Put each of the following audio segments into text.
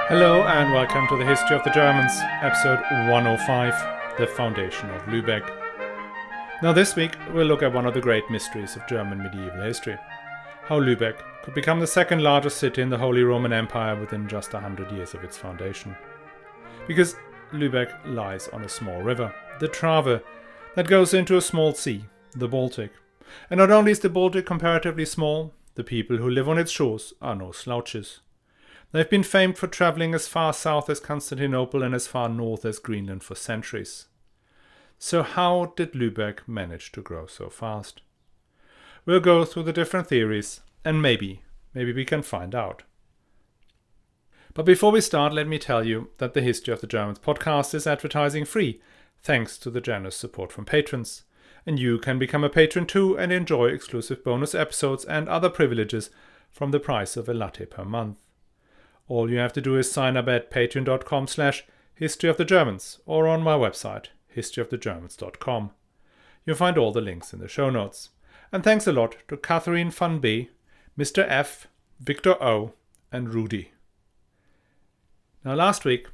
Hello and welcome to the History of the Germans, episode 105, the Foundation of Lübeck. Now this week we'll look at one of the great mysteries of German medieval history, how Lübeck could become the second largest city in the Holy Roman Empire within just 100 years of its foundation. Because Lübeck lies on a small river, the Trave, that goes into a small sea, the Baltic. And not only is the Baltic comparatively small, the people who live on its shores are no slouches. They've been famed for travelling as far south as Constantinople and as far north as Greenland for centuries. So how did Lübeck manage to grow so fast? We'll go through the different theories and maybe we can find out. But before we start, let me tell you that the History of the Germans podcast is advertising free, thanks to the generous support from patrons. And you can become a patron too and enjoy exclusive bonus episodes and other privileges from the price of a latte per month. All you have to do is sign up at patreon.com/historyofthegermans or on my website, historyofthegermans.com. You'll find all the links in the show notes. And thanks a lot to Catherine van B, Mr. F, Victor O, and Rudy. Now last week,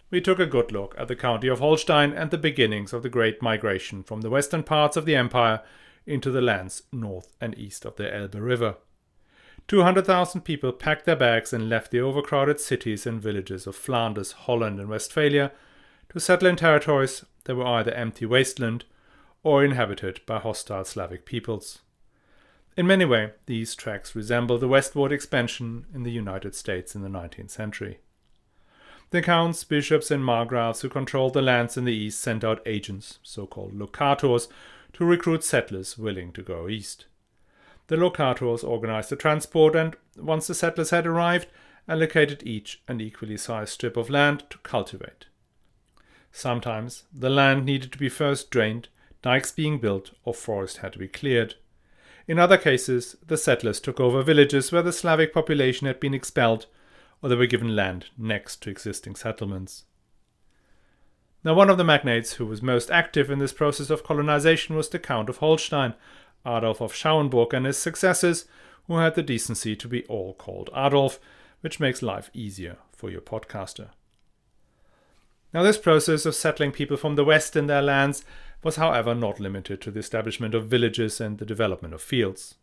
we took a good look at the county of Holstein and the beginnings of the great migration from the western parts of the empire into the lands north and east of the Elbe River. 200,000 people packed their bags and left the overcrowded cities and villages of Flanders, Holland and Westphalia to settle in territories that were either empty wasteland or inhabited by hostile Slavic peoples. In many ways, these tracks resemble the westward expansion in the United States in the 19th century. The counts, bishops and margraves who controlled the lands in the east sent out agents, so-called locators, to recruit settlers willing to go east. The locators organized the transport and, once the settlers had arrived, allocated each an equally sized strip of land to cultivate. Sometimes the land needed to be first drained, dikes being built, or forest had to be cleared. In other cases, the settlers took over villages where the Slavic population had been expelled, or they were given land next to existing settlements. Now, one of the magnates who was most active in this process of colonization was the Count of Holstein, Adolf of Schauenburg, and his successors, who had the decency to be all called Adolf, which makes life easier for your podcaster. Now, this process of settling people from the west in their lands was, however, not limited to the establishment of villages and the development of fields.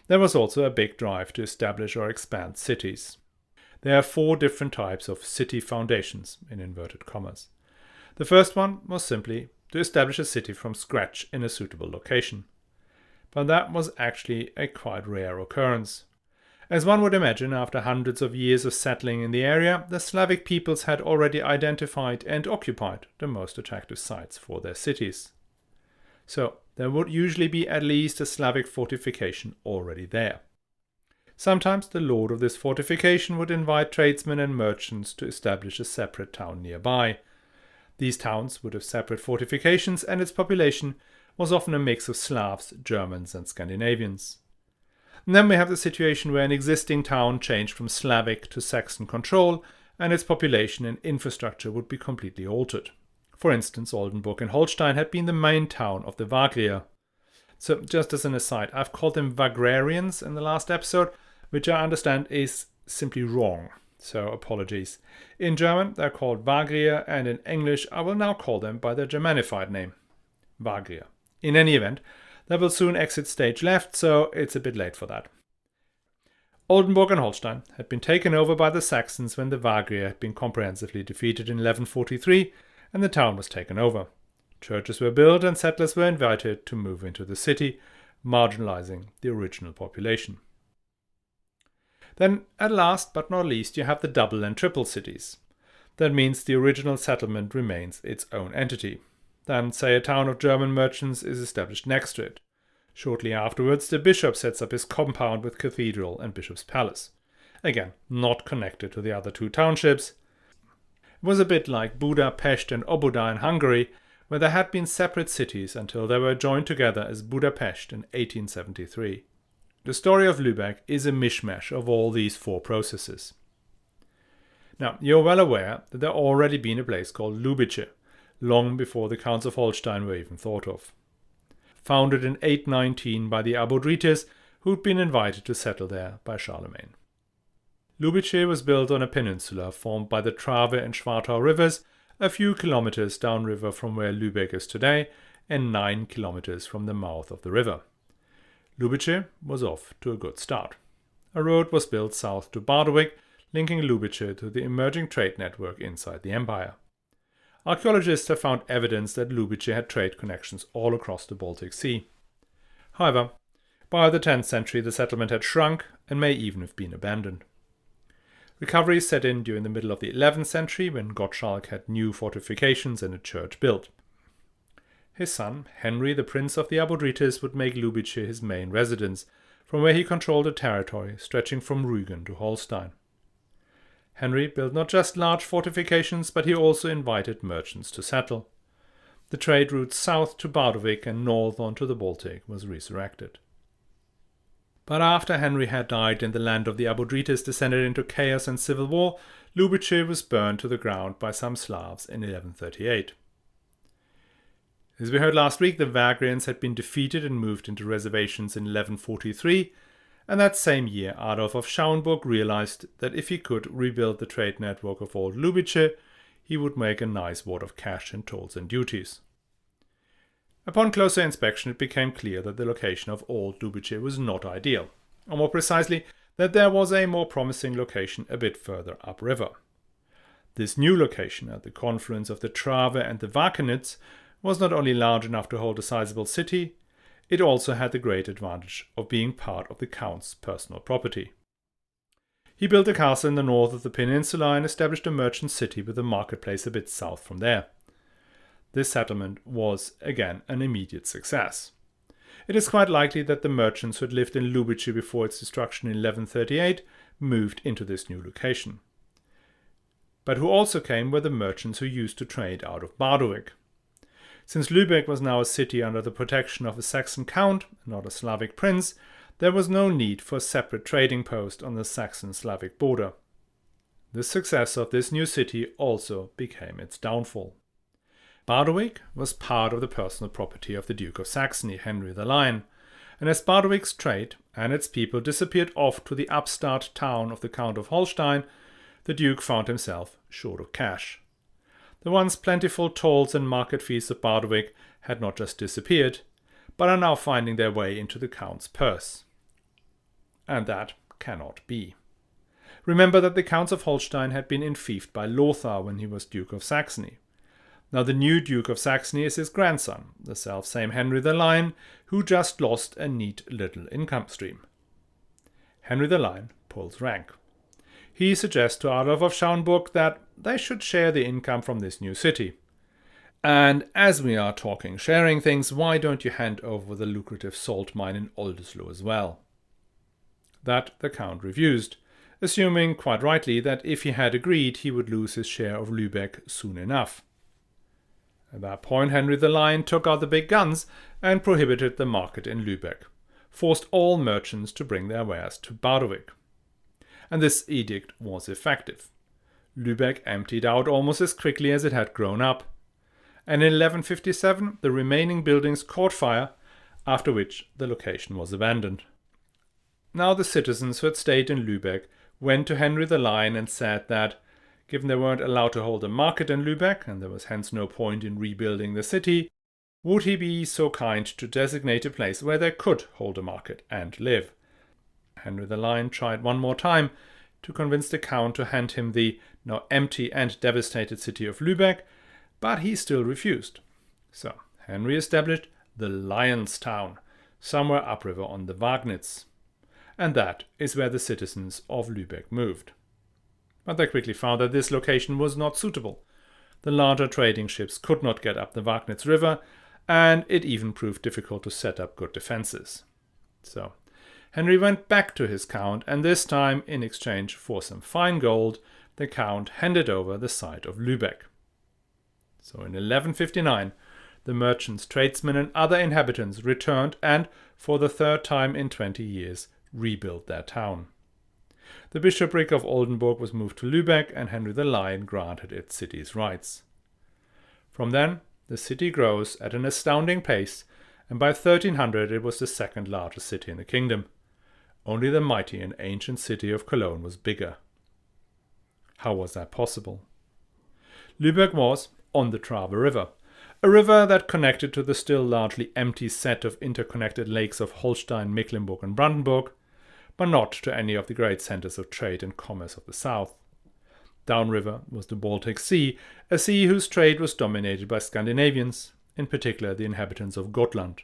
There was also a big drive to establish or expand cities. There are 4 different types of city foundations, in inverted commas. The first one was simply to establish a city from scratch in a suitable location. But that was actually a quite rare occurrence. As one would imagine, after hundreds of years of settling in the area, the Slavic peoples had already identified and occupied the most attractive sites for their cities. So there would usually be at least a Slavic fortification already there. Sometimes the lord of this fortification would invite tradesmen and merchants to establish a separate town nearby. These towns would have separate fortifications, and its population was often a mix of Slavs, Germans and Scandinavians. And then we have the situation where an existing town changed from Slavic to Saxon control, and its population and infrastructure would be completely altered. For instance, Oldenburg in Holstein had been the main town of the Vagrier. So just as an aside, I've called them Vagrarians in the last episode, which I understand is simply wrong, so apologies. In German they're called Vagrier, and in English I will now call them by their Germanified name, Vagrier. In any event, they will soon exit stage left, so it's a bit late for that. Oldenburg and Holstein had been taken over by the Saxons when the Vagrier had been comprehensively defeated in 1143, and the town was taken over. Churches were built and settlers were invited to move into the city, marginalizing the original population. Then, at last but not least, you have the double and triple cities. That means the original settlement remains its own entity. Then, say, a town of German merchants is established next to it. Shortly afterwards, the bishop sets up his compound with cathedral and bishop's palace. Again, not connected to the other 2 townships. It was a bit like Budapest and Óbuda in Hungary, where there had been separate cities until they were joined together as Budapest in 1873. The story of Lübeck is a mishmash of all these 4 processes. Now, you're well aware that there already been a place called Lübbice, long before the Counts of Holstein were even thought of. Founded in 819 by the Abodrites, who'd been invited to settle there by Charlemagne. Lübeck was built on a peninsula formed by the Trave and Schwartau rivers, a few kilometers downriver from where Lübeck is today, and 9 kilometers from the mouth of the river. Lübeck was off to a good start. A road was built south to Baltic, linking Lübeck to the emerging trade network inside the empire. Archaeologists have found evidence that Lübeck had trade connections all across the Baltic Sea. However, by the 10th century the settlement had shrunk and may even have been abandoned. Recovery set in during the middle of the 11th century when Gottschalk had new fortifications and a church built. His son, Henry, the Prince of the Abodrites, would make Lübeck his main residence, from where he controlled a territory stretching from Rügen to Holstein. Henry built not just large fortifications, but he also invited merchants to settle. The trade route south to Baltic and north onto the Baltic was resurrected. But after Henry had died and the land of the Abodrites descended into chaos and civil war, Lübeck was burned to the ground by some Slavs in 1138. As we heard last week, the Vagrians had been defeated and moved into reservations in 1143, and that same year Adolf of Schauenburg realized that if he could rebuild the trade network of old Lübeck, he would make a nice wad of cash in tolls and duties. Upon closer inspection, it became clear that the location of old Lübeck was not ideal, or more precisely, that there was a more promising location a bit further upriver. This new location at the confluence of the Trave and the Wakenitz was not only large enough to hold a sizable city, it also had the great advantage of being part of the Count's personal property. He built a castle in the north of the peninsula and established a merchant city with a marketplace a bit south from there. This settlement was, again, an immediate success. It is quite likely that the merchants who had lived in Lübeck before its destruction in 1138 moved into this new location. But who also came were the merchants who used to trade out of Baltic. Since Lübeck was now a city under the protection of a Saxon count, not a Slavic prince, there was no need for a separate trading post on the Saxon-Slavic border. The success of this new city also became its downfall. Baltic was part of the personal property of the Duke of Saxony, Henry the Lion, and as Baldwic's trade and its people disappeared off to the upstart town of the Count of Holstein, the Duke found himself short of cash. The once plentiful tolls and market fees of Baltic had not just disappeared, but are now finding their way into the Count's purse. And that cannot be. Remember that the Counts of Holstein had been enfeoffed by Lothar when he was Duke of Saxony. Now the new Duke of Saxony is his grandson, the self-same Henry the Lion, who just lost a neat little income stream. Henry the Lion pulls rank. He suggests to Adolf of Schauenburg that they should share the income from this new city. And as we are talking sharing things, why don't you hand over the lucrative salt mine in Oldesloe as well? That the Count refused, assuming quite rightly that if he had agreed he would lose his share of Lübeck soon enough. At that point Henry the Lion took out the big guns and prohibited the market in Lübeck, forced all merchants to bring their wares to Baltic. And this edict was effective. Lübeck emptied out almost as quickly as it had grown up, and in 1157 the remaining buildings caught fire, after which the location was abandoned. Now the citizens who had stayed in Lübeck went to Henry the Lion and said that, given they weren't allowed to hold a market in Lübeck, and there was hence no point in rebuilding the city, would he be so kind to designate a place where they could hold a market and live? Henry the Lion tried one more time to convince the Count to hand him the now empty and devastated city of Lübeck, but he still refused. So Henry established the Lion's Town, somewhere upriver on the Wagnitz. And that is where the citizens of Lübeck moved. But they quickly found that this location was not suitable. The larger trading ships could not get up the Wagnitz River, and it even proved difficult to set up good defenses. So Henry went back to his Count, and this time, in exchange for some fine gold, the Count handed over the site of Lübeck. So in 1159, the merchants, tradesmen and other inhabitants returned and, for the third time in 20 years, rebuilt their town. The bishopric of Oldenburg was moved to Lübeck, and Henry the Lion granted its city's rights. From then, the city grows at an astounding pace, and by 1300 it was the second largest city in the kingdom. Only the mighty and ancient city of Cologne was bigger. How was that possible? Lübeck was on the Trave River, a river that connected to the still largely empty set of interconnected lakes of Holstein, Mecklenburg and Brandenburg, but not to any of the great centers of trade and commerce of the south. Downriver was the Baltic Sea, a sea whose trade was dominated by Scandinavians, in particular the inhabitants of Gotland.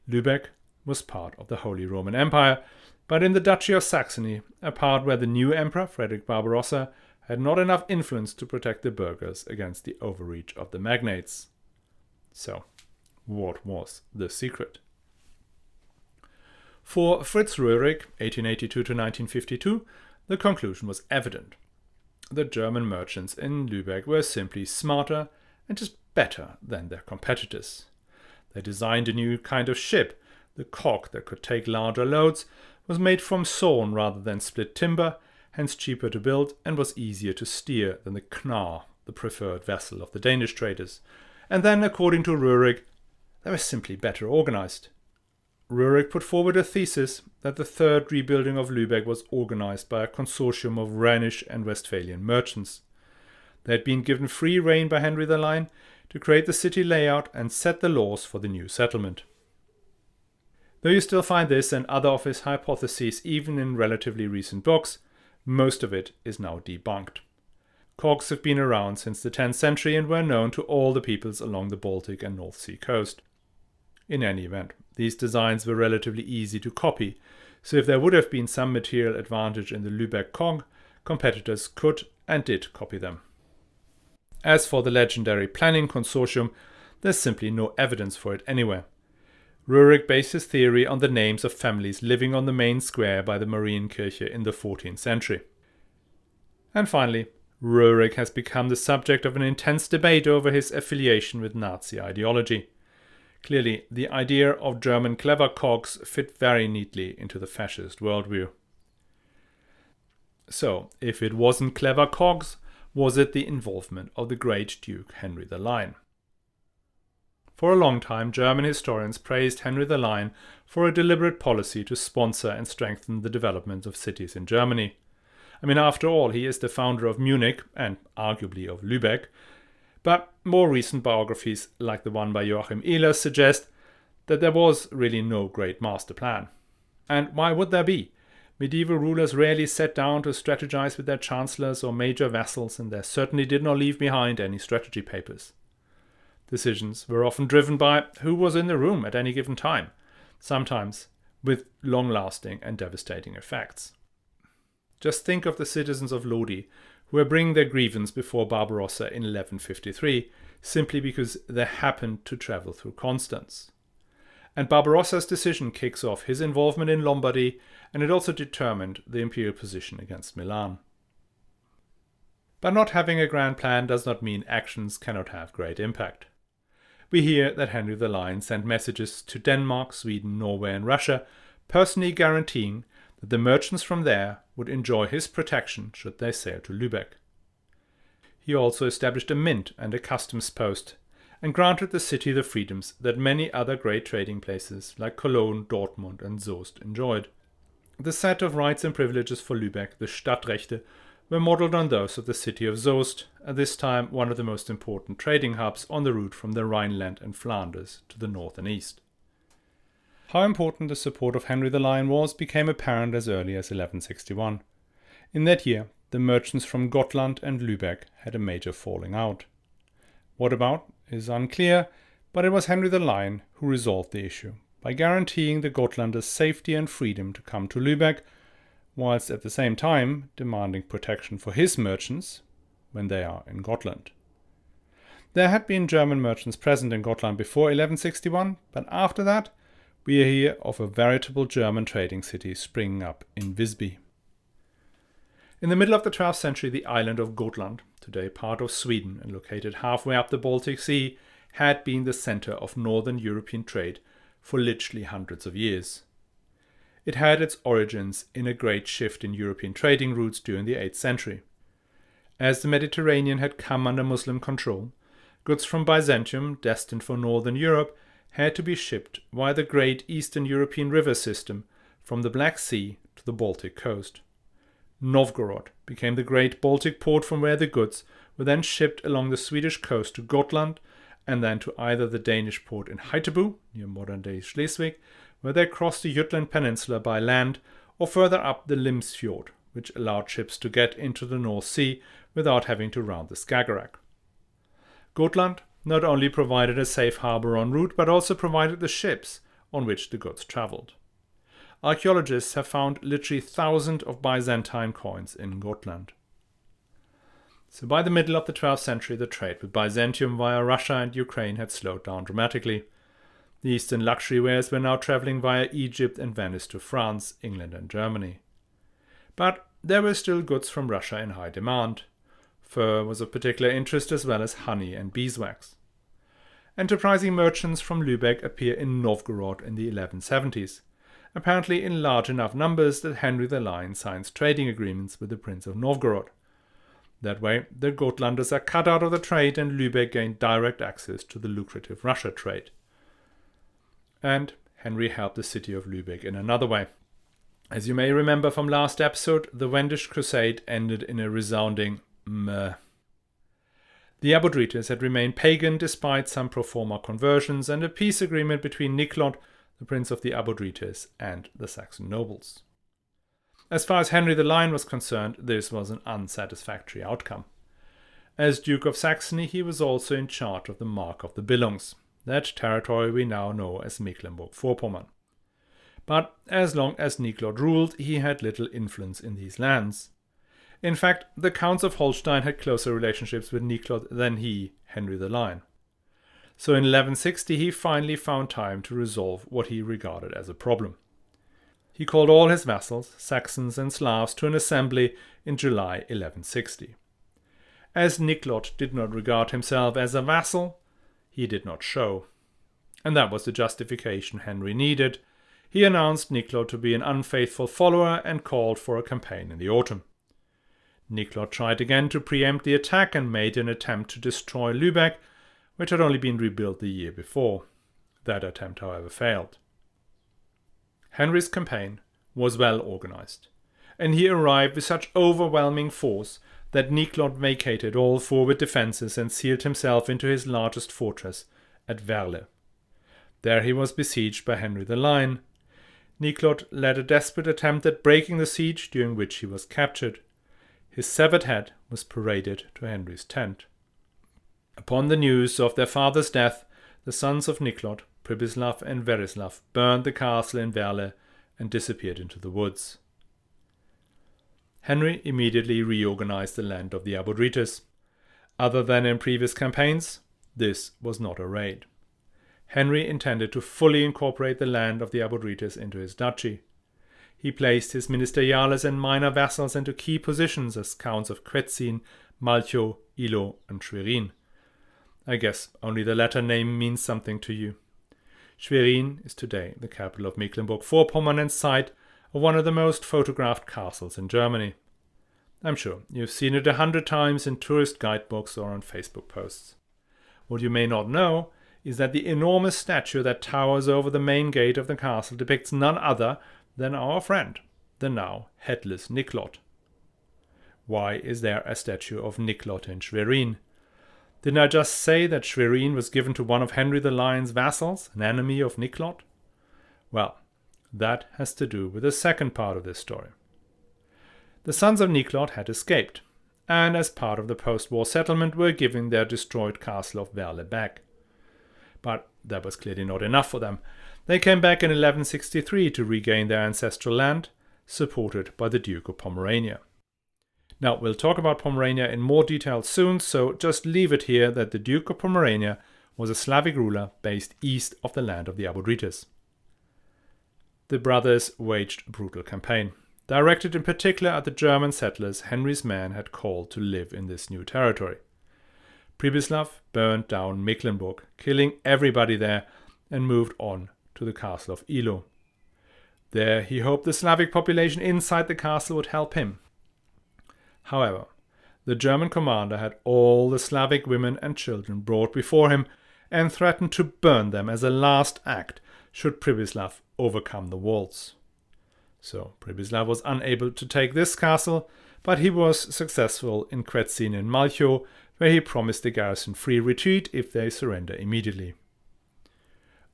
Lübeck was part of the Holy Roman Empire, but in the Duchy of Saxony, a part where the new emperor, Frederick Barbarossa, had not enough influence to protect the burghers against the overreach of the magnates. So, what was the secret? For Fritz Röhrig, 1882 to 1952, the conclusion was evident. The German merchants in Lübeck were simply smarter and just better than their competitors. They designed a new kind of ship. The cog that could take larger loads was made from sawn rather than split timber, hence cheaper to build and was easier to steer than the Knar, the preferred vessel of the Danish traders. And then, according to Röhrig, they were simply better organized. Röhrig put forward a thesis that the third rebuilding of Lübeck was organized by a consortium of Rhenish and Westphalian merchants. They had been given free rein by Henry the Lion to create the city layout and set the laws for the new settlement. Though you still find this and other of his hypotheses even in relatively recent books, most of it is now debunked. Cogs have been around since the 10th century and were known to all the peoples along the Baltic and North Sea coast. In any event, these designs were relatively easy to copy, so if there would have been some material advantage in the Lübeck cog, competitors could and did copy them. As for the legendary planning consortium, there's simply no evidence for it anywhere. Röhrig based his theory on the names of families living on the main square by the Marienkirche in the 14th century. And finally, Röhrig has become the subject of an intense debate over his affiliation with Nazi ideology. Clearly, the idea of German clever cogs fit very neatly into the fascist worldview. So, if it wasn't clever cogs, was it the involvement of the great Duke Henry the Lion? For a long time, German historians praised Henry the Lion for a deliberate policy to sponsor and strengthen the development of cities in Germany. I mean, after all, he is the founder of Munich and arguably of Lübeck, but more recent biographies, like the one by Joachim Ehlers, suggest that there was really no great master plan. And why would there be? Medieval rulers rarely sat down to strategize with their chancellors or major vassals, and they certainly did not leave behind any strategy papers. Decisions were often driven by who was in the room at any given time, sometimes with long-lasting and devastating effects. Just think of the citizens of Lodi who were bringing their grievance before Barbarossa in 1153 simply because they happened to travel through Constance. And Barbarossa's decision kicks off his involvement in Lombardy, and it also determined the imperial position against Milan. But not having a grand plan does not mean actions cannot have great impact. We hear that Henry the Lion sent messages to Denmark, Sweden, Norway and Russia, personally guaranteeing that the merchants from there would enjoy his protection should they sail to Lübeck. He also established a mint and a customs post, and granted the city the freedoms that many other great trading places like Cologne, Dortmund and Soest enjoyed. The set of rights and privileges for Lübeck, the Stadtrechte, were modelled on those of the city of Soest, at this time one of the most important trading hubs on the route from the Rhineland and Flanders to the north and east. How important the support of Henry the Lion was became apparent as early as 1161. In that year, the merchants from Gotland and Lübeck had a major falling out. What about is unclear, but it was Henry the Lion who resolved the issue by guaranteeing the Gotlanders safety and freedom to come to Lübeck, whilst at the same time demanding protection for his merchants when they are in Gotland. There had been German merchants present in Gotland before 1161, but after that we hear of a veritable German trading city springing up in Visby. In the middle of the 12th century, the island of Gotland, today part of Sweden and located halfway up the Baltic Sea, had been the center of northern European trade for literally hundreds of years. It had its origins in a great shift in European trading routes during the 8th century. As the Mediterranean had come under Muslim control, goods from Byzantium, destined for northern Europe, had to be shipped via the great Eastern European river system from the Black Sea to the Baltic coast. Novgorod became the great Baltic port from where the goods were then shipped along the Swedish coast to Gotland and then to either the Danish port in Haithabu, near modern-day Schleswig, where they crossed the Jutland Peninsula by land, or further up the Limsfjord, which allowed ships to get into the North Sea without having to round the Skagerrak. Gotland not only provided a safe harbour en route, but also provided the ships on which the goods travelled. Archaeologists have found literally thousands of Byzantine coins in Gotland. So by the middle of the 12th century, the trade with Byzantium via Russia and Ukraine had slowed down dramatically. The Eastern luxury wares were now travelling via Egypt and Venice to France, England and Germany. But there were still goods from Russia in high demand. Fur was of particular interest as well as honey and beeswax. Enterprising merchants from Lübeck appear in Novgorod in the 1170s, apparently in large enough numbers that Henry the Lion signs trading agreements with the Prince of Novgorod. That way, the Gotlanders are cut out of the trade and Lübeck gained direct access to the lucrative Russia trade. And Henry helped the city of Lübeck in another way. As you may remember from last episode, the Wendish Crusade ended in a resounding meh. The Abodrites had remained pagan despite some pro forma conversions and a peace agreement between Niklot, the prince of the Abodrites, and the Saxon nobles. As far as Henry the Lion was concerned, this was an unsatisfactory outcome. As Duke of Saxony, he was also in charge of the Mark of the Billungs, that territory we now know as Mecklenburg-Vorpommern. But as long as Niklot ruled, he had little influence in these lands. In fact, the Counts of Holstein had closer relationships with Niklot than he, Henry the Lion. So in 1160 he finally found time to resolve what he regarded as a problem. He called all his vassals, Saxons and Slavs, to an assembly in July 1160. As Niklot did not regard himself as a vassal, he did not show. And that was the justification Henry needed. He announced Niklot to be an unfaithful follower and called for a campaign in the autumn. Niklot tried again to preempt the attack and made an attempt to destroy Lübeck, which had only been rebuilt the year before. That attempt, however, failed. Henry's campaign was well organized, and he arrived with such overwhelming force that Niklot vacated all forward defences and sealed himself into his largest fortress at Werle. There he was besieged by Henry the Lion. Niklot led a desperate attempt at breaking the siege, during which he was captured. His severed head was paraded to Henry's tent. Upon the news of their father's death, the sons of Niklot, Pribislav and Verislav, burned the castle in Werle and disappeared into the woods. Henry immediately reorganized the land of the Abodrites. Other than in previous campaigns, this was not a raid. Henry intended to fully incorporate the land of the Abodrites into his duchy. He placed his ministeriales and minor vassals into key positions as counts of Kwetzin, Malchow, Ilo, and Schwerin. I guess only the latter name means something to you. Schwerin is today the capital of Mecklenburg-Vorpommern and site of one of the most photographed castles in Germany. I'm sure you've seen it 100 times in tourist guidebooks or on Facebook posts. What you may not know is that the enormous statue that towers over the main gate of the castle depicts none other than our friend, the now headless Niklot. Why is there a statue of Niklot in Schwerin? Didn't I just say that Schwerin was given to one of Henry the Lion's vassals, an enemy of Niklot? Well, that has to do with the second part of this story. The sons of Niklot had escaped, and as part of the post-war settlement were given their destroyed castle of Werle back. But that was clearly not enough for them. They came back in 1163 to regain their ancestral land, supported by the Duke of Pomerania. Now, we'll talk about Pomerania in more detail soon, so just leave it here that the Duke of Pomerania was a Slavic ruler based east of the land of the Abodrites. The brothers waged a brutal campaign, directed in particular at the German settlers Henry's men had called to live in this new territory. Pribislav burned down Mecklenburg, killing everybody there, and moved on to the castle of Ilo. There he hoped the Slavic population inside the castle would help him. However, the German commander had all the Slavic women and children brought before him and threatened to burn them as a last act should Pribislav overcome the walls. So Pribislav was unable to take this castle, but he was successful in Kwetzin and Malchow, where he promised the garrison free retreat if they surrender immediately.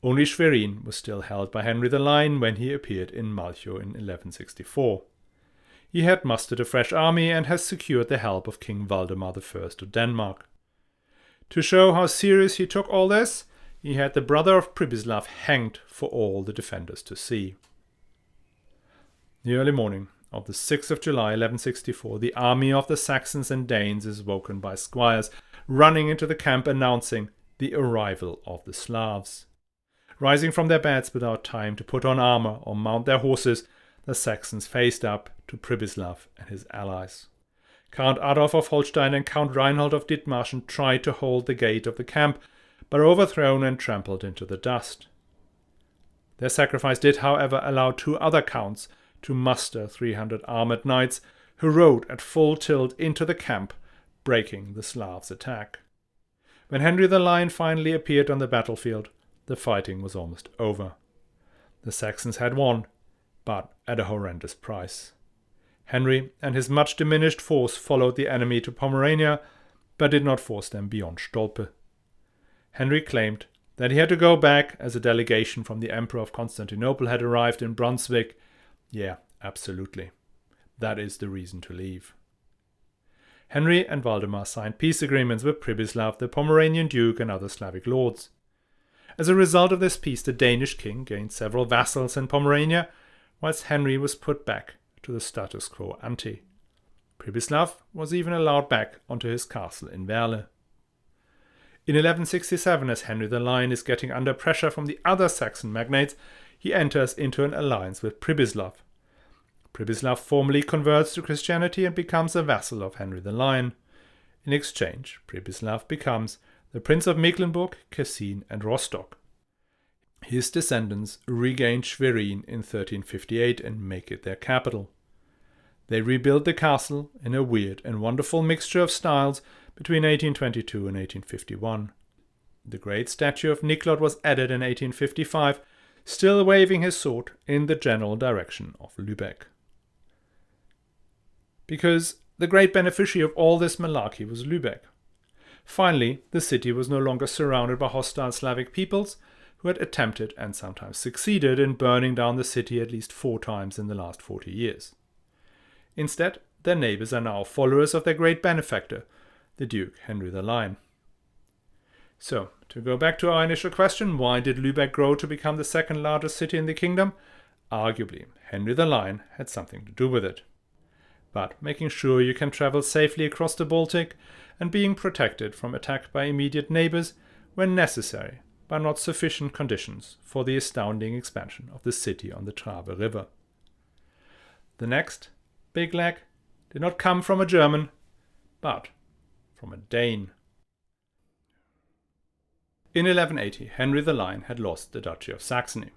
Only Schwerin was still held by Henry the Lion when he appeared in Malchow in 1164. He had mustered a fresh army and has secured the help of King Valdemar I of Denmark. To show how serious he took all this, he had the brother of Pribislav hanged for all the defenders to see. The early morning of the 6th of July 1164, the army of the Saxons and Danes is woken by squires running into the camp announcing the arrival of the Slavs. Rising from their beds without time to put on armor or mount their horses, the Saxons faced up to Pribislav and his allies. Count Adolf of Holstein and Count Reinhold of Dithmarschen tried to hold the gate of the camp, but were overthrown and trampled into the dust. Their sacrifice did, however, allow 2 other counts to muster 300 armored knights who rode at full tilt into the camp, breaking the Slavs' attack. When Henry the Lion finally appeared on the battlefield, the fighting was almost over. The Saxons had won, but at a horrendous price. Henry and his much diminished force followed the enemy to Pomerania, but did not force them beyond Stolpe. Henry claimed that he had to go back as a delegation from the Emperor of Constantinople had arrived in Brunswick. Yeah, absolutely. That is the reason to leave. Henry and Valdemar signed peace agreements with Pribislav, the Pomeranian Duke, and other Slavic lords. As a result of this peace, the Danish king gained several vassals in Pomerania, whilst Henry was put back to the status quo ante. Pribislav was even allowed back onto his castle in Werle. In 1167, as Henry the Lion is getting under pressure from the other Saxon magnates, he enters into an alliance with Pribislav. Pribislav formally converts to Christianity and becomes a vassal of Henry the Lion. In exchange, Pribislav becomes the Prince of Mecklenburg, Kessin, and Rostock. His descendants regained Schwerin in 1358 and make it their capital. They rebuild the castle in a weird and wonderful mixture of styles between 1822 and 1851. The great statue of Niklot was added in 1855, still waving his sword in the general direction of Lübeck. Because the great beneficiary of all this malarkey was Lübeck. Finally, the city was no longer surrounded by hostile Slavic peoples who had attempted and sometimes succeeded in burning down the city at least 4 times in the last 40 years. Instead, their neighbors are now followers of their great benefactor, the Duke Henry the Lion. So, to go back to our initial question, why did Lübeck grow to become the second largest city in the kingdom? Arguably, Henry the Lion had something to do with it. But making sure you can travel safely across the Baltic and being protected from attack by immediate neighbors were necessary, but not sufficient conditions for the astounding expansion of the city on the Trave River. The next big leg did not come from a German, but from a Dane. In 1180, Henry the Lion had lost the Duchy of Saxony,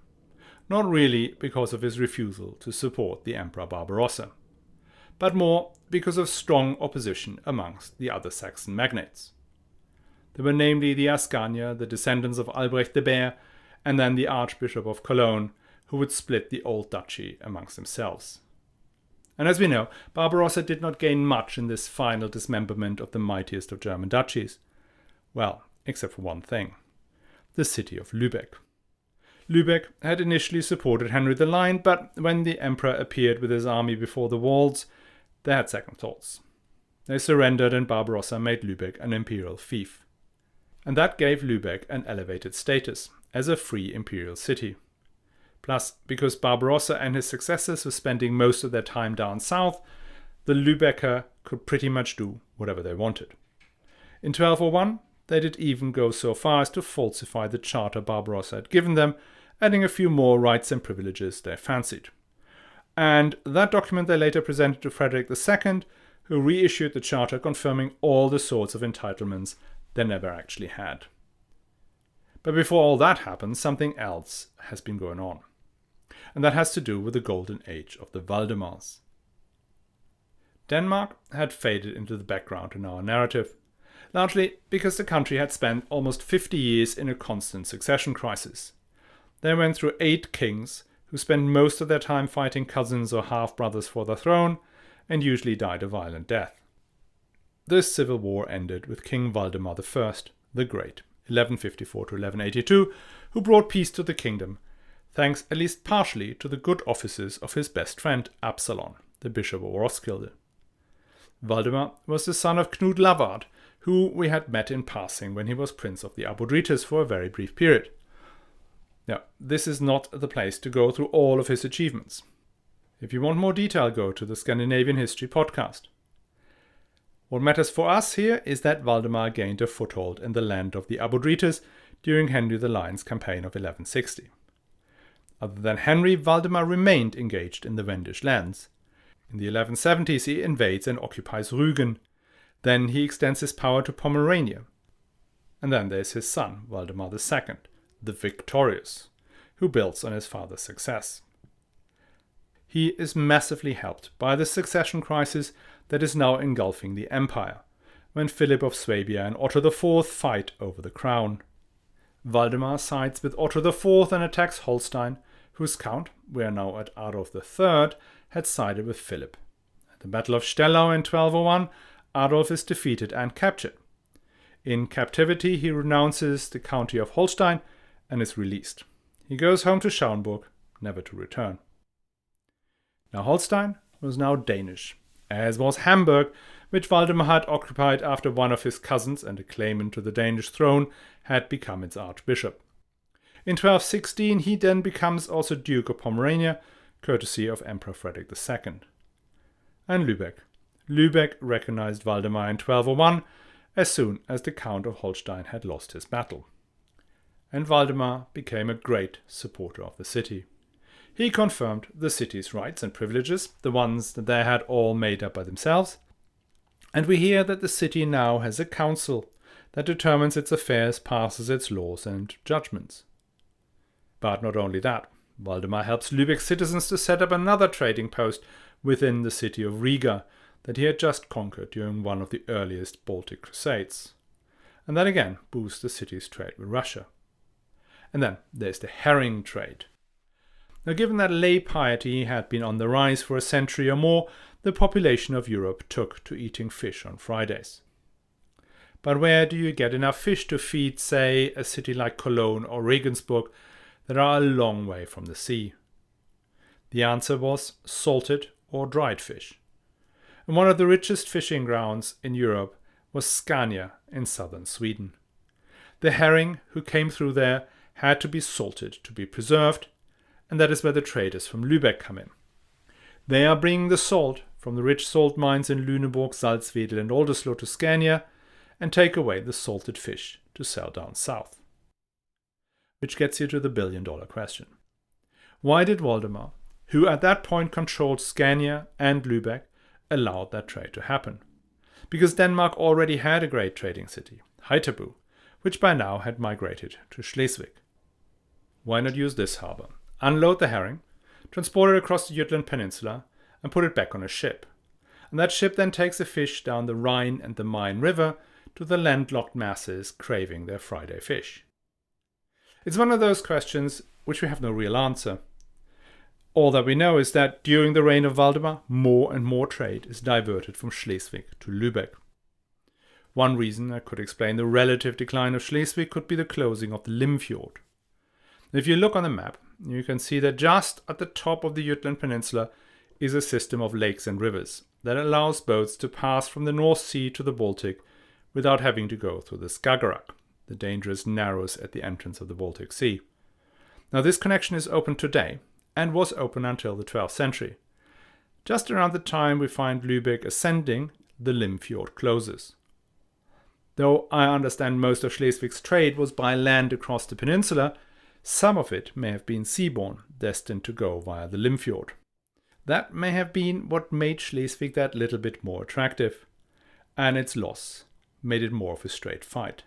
not really because of his refusal to support the Emperor Barbarossa, but more because of strong opposition amongst the other Saxon magnates. There were namely the Ascanier, the descendants of Albrecht the Bear, and then the Archbishop of Cologne, who would split the old duchy amongst themselves. And as we know, Barbarossa did not gain much in this final dismemberment of the mightiest of German duchies. Well, except for one thing: the city of Lübeck. Lübeck had initially supported Henry the Lion, but when the emperor appeared with his army before the walls, they had second thoughts. They surrendered and Barbarossa made Lübeck an imperial fief. And that gave Lübeck an elevated status as a free imperial city. Plus, because Barbarossa and his successors were spending most of their time down south, the Lübecker could pretty much do whatever they wanted. In 1201, they did even go so far as to falsify the charter Barbarossa had given them, adding a few more rights and privileges they fancied. And that document they later presented to Frederick II, who reissued the charter confirming all the sorts of entitlements they never actually had. But before all that happens, something else has been going on. And that has to do with the golden age of the Valdemars. Denmark had faded into the background in our narrative, largely because the country had spent almost 50 years in a constant succession crisis. They went through 8 kings who spent most of their time fighting cousins or half-brothers for the throne and usually died a violent death. This civil war ended with King Valdemar I, the Great, 1154 to 1182, who brought peace to the kingdom, thanks at least partially to the good offices of his best friend Absalon, the Bishop of Roskilde. Valdemar was the son of Knut Lavard, who we had met in passing when he was Prince of the Abodrites for a very brief period. Now, this is not the place to go through all of his achievements. If you want more detail, go to the Scandinavian History podcast. What matters for us here is that Valdemar gained a foothold in the land of the Abodrites during Henry the Lion's campaign of 1160. Other than Henry, Valdemar remained engaged in the Wendish lands. In the 1170s he invades and occupies Rügen. Then he extends his power to Pomerania. And then there's his son, Valdemar II, the Victorious, who builds on his father's success. He is massively helped by the succession crisis that is now engulfing the empire, when Philip of Swabia and Otto IV fight over the crown. Valdemar sides with Otto IV and attacks Holstein, whose count, we are now at Adolf III, had sided with Philip. At the Battle of Stellau in 1201, Adolf is defeated and captured. In captivity, he renounces the county of Holstein and is released. He goes home to Schaumburg, never to return. Now Holstein was now Danish, as was Hamburg, which Valdemar had occupied after one of his cousins and a claimant to the Danish throne had become its archbishop. In 1216 he then becomes also Duke of Pomerania, courtesy of Emperor Frederick II. And Lübeck. Lübeck recognized Valdemar in 1201 as soon as the Count of Holstein had lost his battle. And Valdemar became a great supporter of the city. He confirmed the city's rights and privileges, the ones that they had all made up by themselves. And we hear that the city now has a council that determines its affairs, passes its laws and judgments. But not only that, Valdemar helps Lübeck citizens to set up another trading post within the city of Riga that he had just conquered during one of the earliest Baltic crusades. And that again boosts the city's trade with Russia. And then there's the herring trade. Now, given that lay piety had been on the rise for a century or more, the population of Europe took to eating fish on Fridays. But where do you get enough fish to feed, say, a city like Cologne or Regensburg that are a long way from the sea? The answer was salted or dried fish. And one of the richest fishing grounds in Europe was Scania in southern Sweden. The herring who came through there had to be salted to be preserved, and that is where the traders from Lübeck come in. They are bringing the salt from the rich salt mines in Lüneburg, Salzwedel and Oldesloe to Scania and take away the salted fish to sell down south. Which gets you to the billion-dollar question. Why did Valdemar, who at that point controlled Scania and Lübeck, allow that trade to happen? Because Denmark already had a great trading city, Haithabu, which by now had migrated to Schleswig. Why not use this harbor? Unload the herring, transport it across the Jutland Peninsula, and put it back on a ship. And that ship then takes the fish down the Rhine and the Main River to the landlocked masses craving their Friday fish. It's one of those questions which we have no real answer. All that we know is that during the reign of Valdemar, more and more trade is diverted from Schleswig to Lübeck. One reason that could explain the relative decline of Schleswig could be the closing of the Limfjord. If you look on the map, you can see that just at the top of the Jutland Peninsula is a system of lakes and rivers that allows boats to pass from the North Sea to the Baltic without having to go through the Skagerrak, the dangerous narrows at the entrance of the Baltic Sea. Now this connection is open today and was open until the 12th century. Just around the time we find Lübeck ascending, the Limfjord closes. Though I understand most of Schleswig's trade was by land across the peninsula, some of it may have been seaborne, destined to go via the Limfjord. That may have been what made Schleswig that little bit more attractive, and its loss made it more of a straight fight.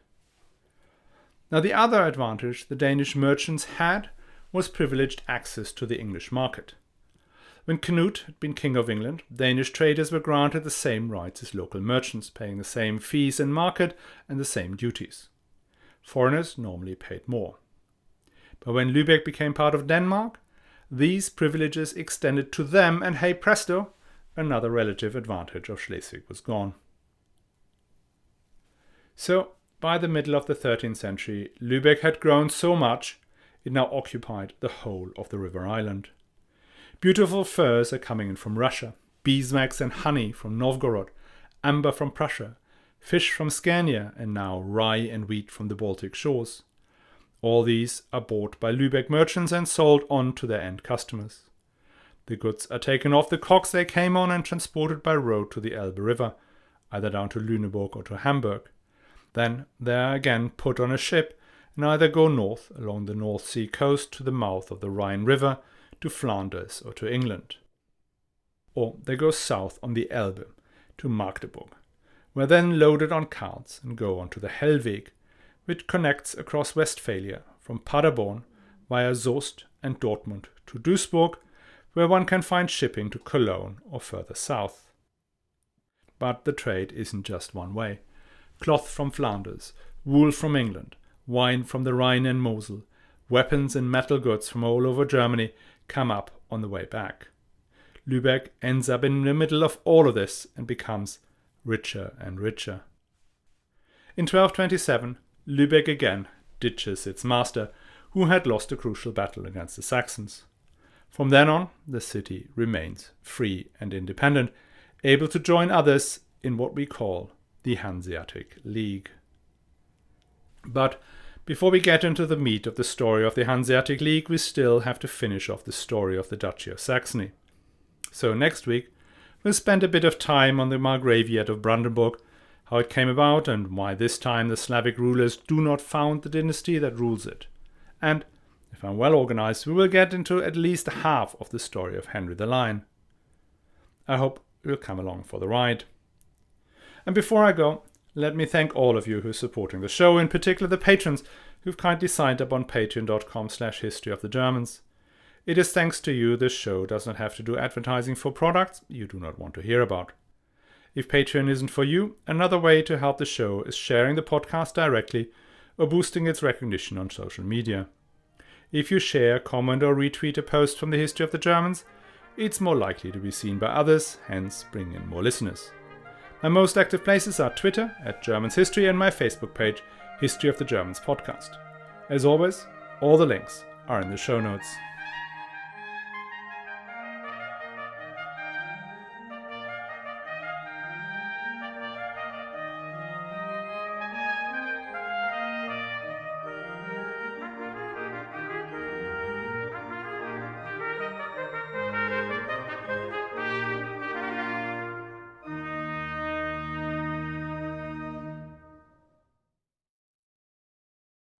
Now the other advantage the Danish merchants had was privileged access to the English market. When Canute had been king of England, Danish traders were granted the same rights as local merchants, paying the same fees in market and the same duties. Foreigners normally paid more. But when Lübeck became part of Denmark, these privileges extended to them, and hey presto, another relative advantage of Schleswig was gone. So, by the middle of the 13th century, Lübeck had grown so much, it now occupied the whole of the river island. Beautiful furs are coming in from Russia, beeswax and honey from Novgorod, amber from Prussia, fish from Scania, and now rye and wheat from the Baltic shores. All these are bought by Lübeck merchants and sold on to their end customers. The goods are taken off the cocks they came on and transported by road to the Elbe River, either down to Lüneburg or to Hamburg. Then they are again put on a ship and either go north along the North Sea coast to the mouth of the Rhine River to Flanders or to England. Or they go south on the Elbe to Magdeburg, where then loaded on carts and go on to the Hellweg, which connects across Westphalia from Paderborn via Soest and Dortmund to Duisburg, where one can find shipping to Cologne or further south. But the trade isn't just one way. Cloth from Flanders, wool from England, wine from the Rhine and Mosel, weapons and metal goods from all over Germany come up on the way back. Lübeck ends up in the middle of all of this and becomes richer and richer. In 1227, Lübeck again ditches its master, who had lost a crucial battle against the Saxons. From then on, the city remains free and independent, able to join others in what we call the Hanseatic League. But before we get into the meat of the story of the Hanseatic League, we still have to finish off the story of the Duchy of Saxony. So next week, we'll spend a bit of time on the Margraviate of Brandenburg, how it came about and why this time the Slavic rulers do not found the dynasty that rules it. And, if I'm well organized, we will get into at least half of the story of Henry the Lion. I hope you'll come along for the ride. And before I go, let me thank all of you who are supporting the show, in particular the patrons who've kindly signed up on patreon.com/historyofthegermans. It is thanks to you this show does not have to do advertising for products you do not want to hear about. If Patreon isn't for you, another way to help the show is sharing the podcast directly or boosting its recognition on social media. If you share, comment or retweet a post from the History of the Germans, it's more likely to be seen by others, hence bring in more listeners. My most active places are Twitter @GermansHistory and my Facebook page, History of the Germans Podcast. As always, all the links are in the show notes.